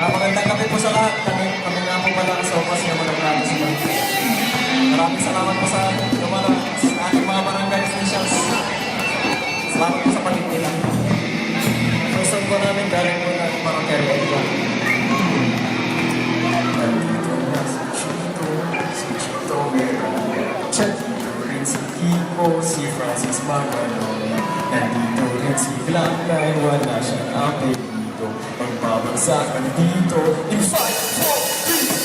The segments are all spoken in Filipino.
Magandang gabi po sa lahat. Kami nga po pala sa opas ng mga naglato sila. Maraming salamat po sa ating mga barangay officials. Salamat po sa paligid. First song po namin galing po ng barangay area. Si Chito Guerrero, Chet rin si Kiko, si Francis Magano. Nandito rin si Blanca, wala siyang apelido. Magbabagsakan dito in 5, 4, 3, 2.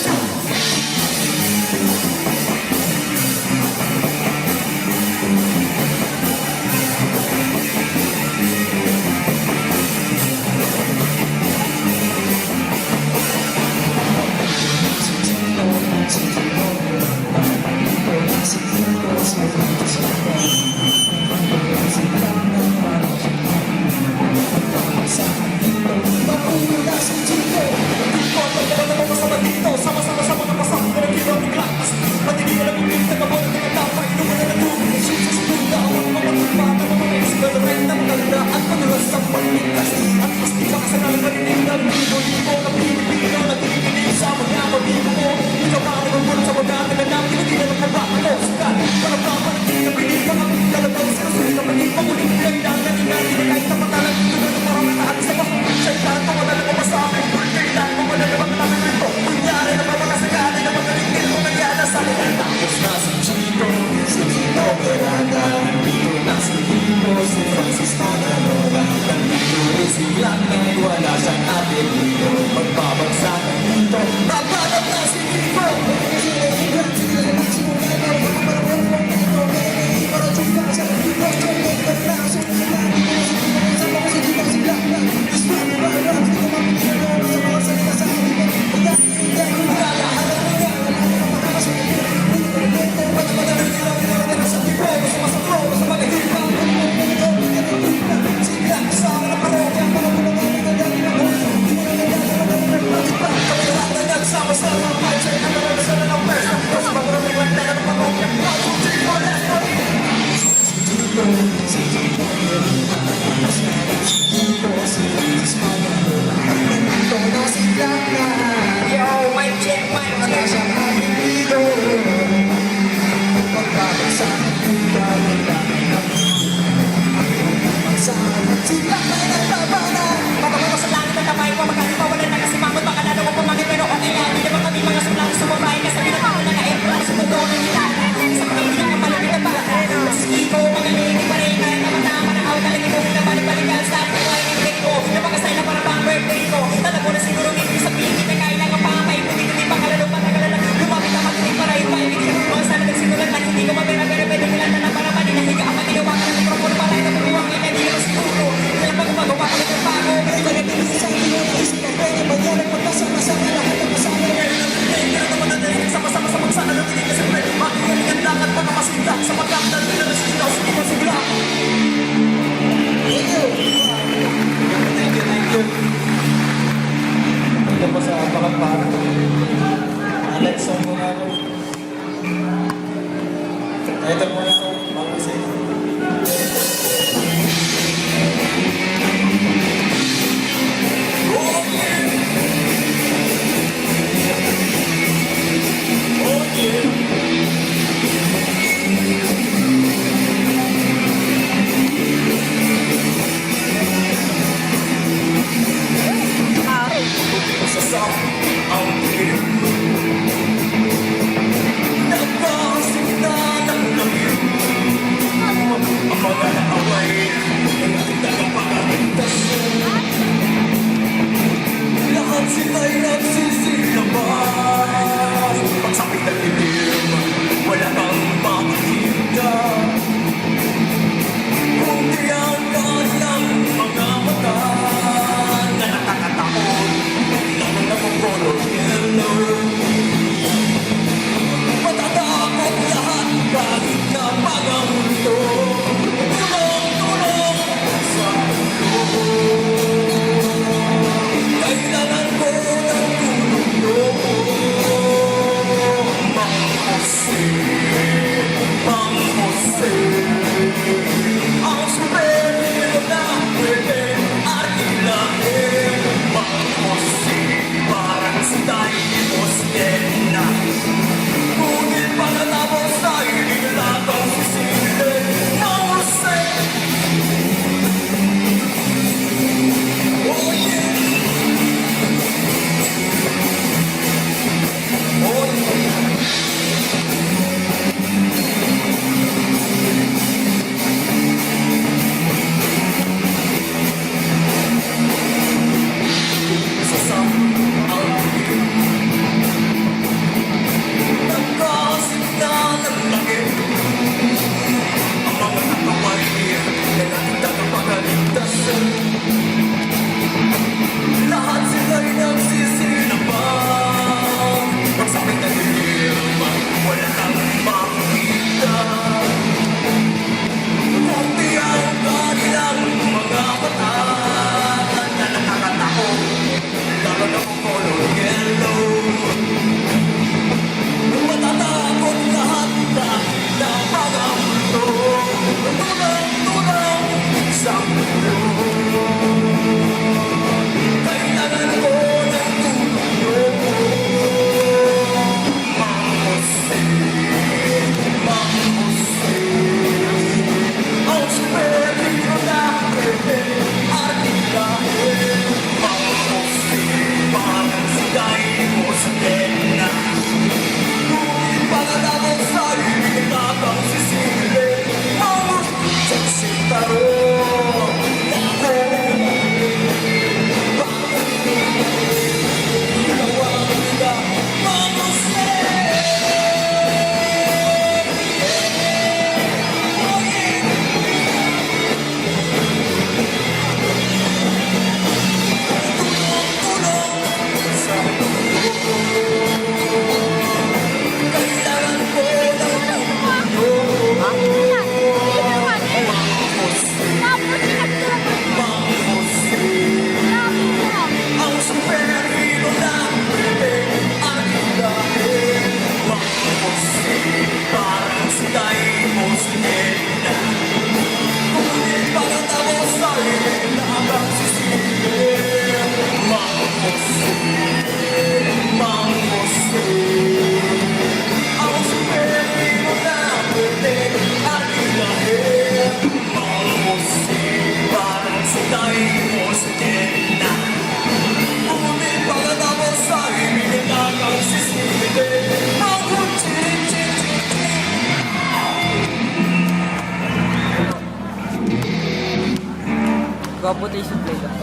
Computation play lang.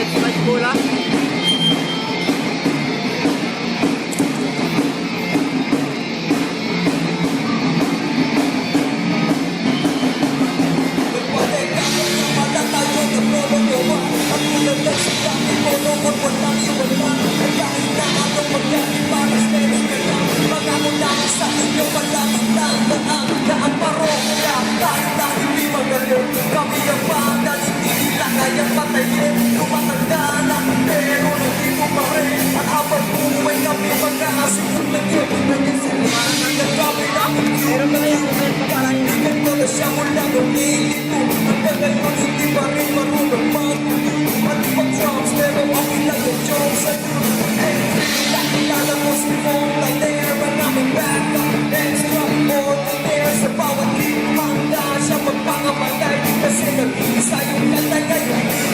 Let's match bola. Kami ang banda, hindi nila kayang patayin. Tumatanda na, pero nandito pa rin. At habang buhay kami mag-aasing lagyan. Naging sila, nagkagabi namin yun. Kaibigan ko na siya mula lumilito. Hanggang ngayon hindi pa rin marunong mag-ulit. At pag-drums, pero ako lang yung joke sa dulo. Kilala mo si Mong Laler, ang aming backup. Extra ordinaire sa bawat lima. Handa siya magpangamatay. Kasi nag-iisa yung katagay.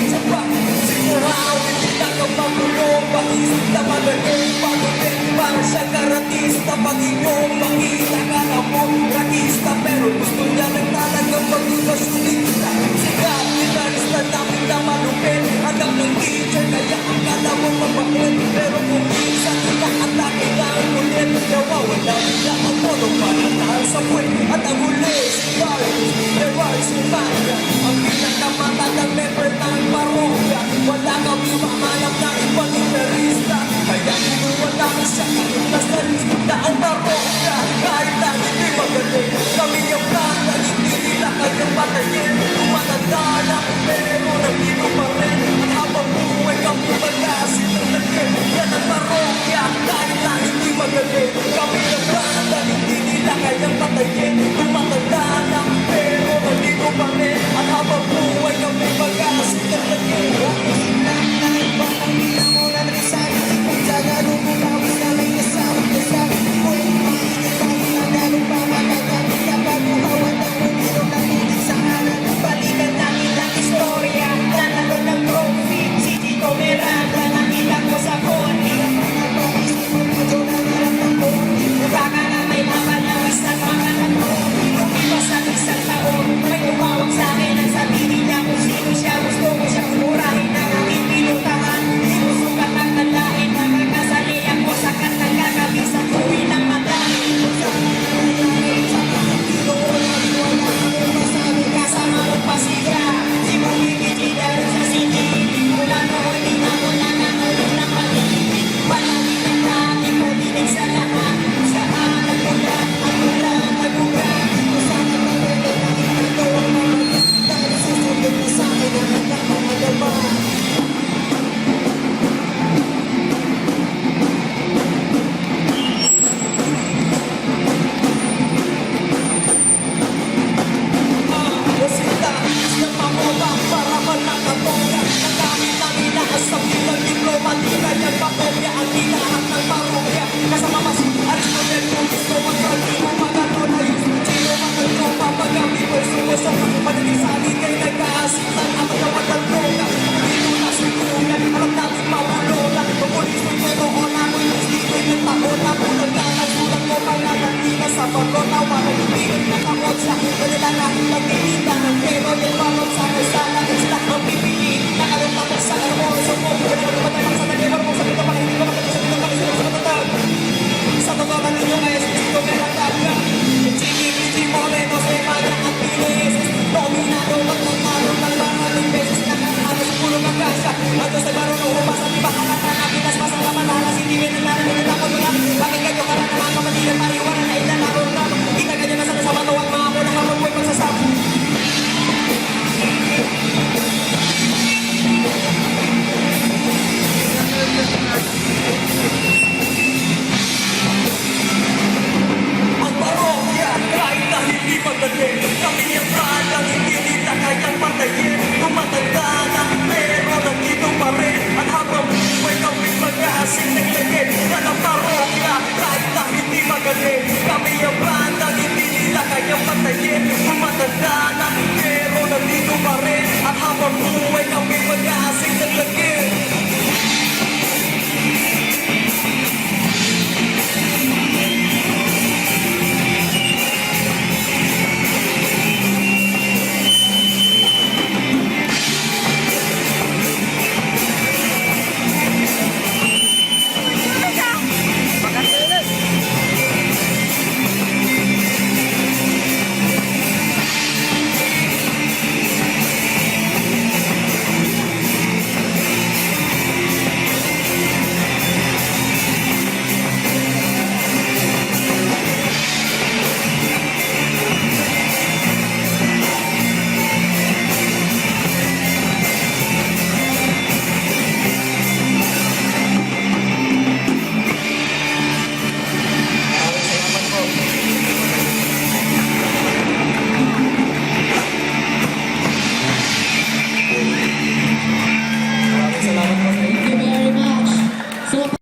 Sa pa, sigurado hindi na ka magulong. Pag-isip na magaling, pag-ulit. Para siya karatista. Pag inyong makita ka na mo, rakista. Pero gusto niya lang talagang mag-ibasulit kita. Sigat, gitarista namin na malupit. Anak ng teacher, kaya ang kala mo mabait. Pero kung minsan ina-atake na ang ulit, nawawala nila ang mono para tahan sa puwet. At ang huli, si Carlos, Gerard, si Manda, ang pinakamatagal member ng parokya. Wala kami mamanap na ibang gitarista. Kaya kinuha namin siya kahit nasa lista ang parokya. Kahit na hindi magaling, kami yung banda, hindi nila kayang patayin. Tumatanda na, pero nandito pa rin. At habang buhay kami mag-asin ng lagyan. Yan ang parokya, kahit na hindi magaling. Kami yung banda, hindi nila kayang patayin. Tumatanda na, pero nandito pa rin. At habang buhay kami mag-asin ng lagyan. Balikan natin ang istorya. Nanalo ng trophy si Tito Miranda. Nakita ko sa koni. Baka na may mapanawas na mga nagtrophy. Lumipas ang isang taon. May tumawag sa akin ang sabihin niya kung sino siya. Gusto ko siyang murahin ng aking pinuntahan. Sinusukat ang tandaan. Nakakasali ako sa kantang kakabisan. Uwi ng madami. Kasama mo pa siya. Si Bumigitida sa city. Mula noon, di na mo na nangulong ng pag-ibig. Palagi ng dati mo dinig sa lahat. Saan nagmula, nagmula. Kung saan ang magaling na ito ang mga dahil susunod na sa akin ang hanggang mga laman. Wasita, na pamoda para manakatonga. Ang gamit ang inaasap ng diploma. Di kaya kapopya ang tinahan ng parokya. Kasama mas Aristotel kung gusto magkakino magkatulay. Sino magkatropa pag-ami verso. Madaling salit kay nag-aasip ng amat ng droga. Dito na si Kuya, alam natin mawulola. Papulis mo ito noon ako yung dito yung taon. Nabulag na nagsulat mo mga nandina sa balon.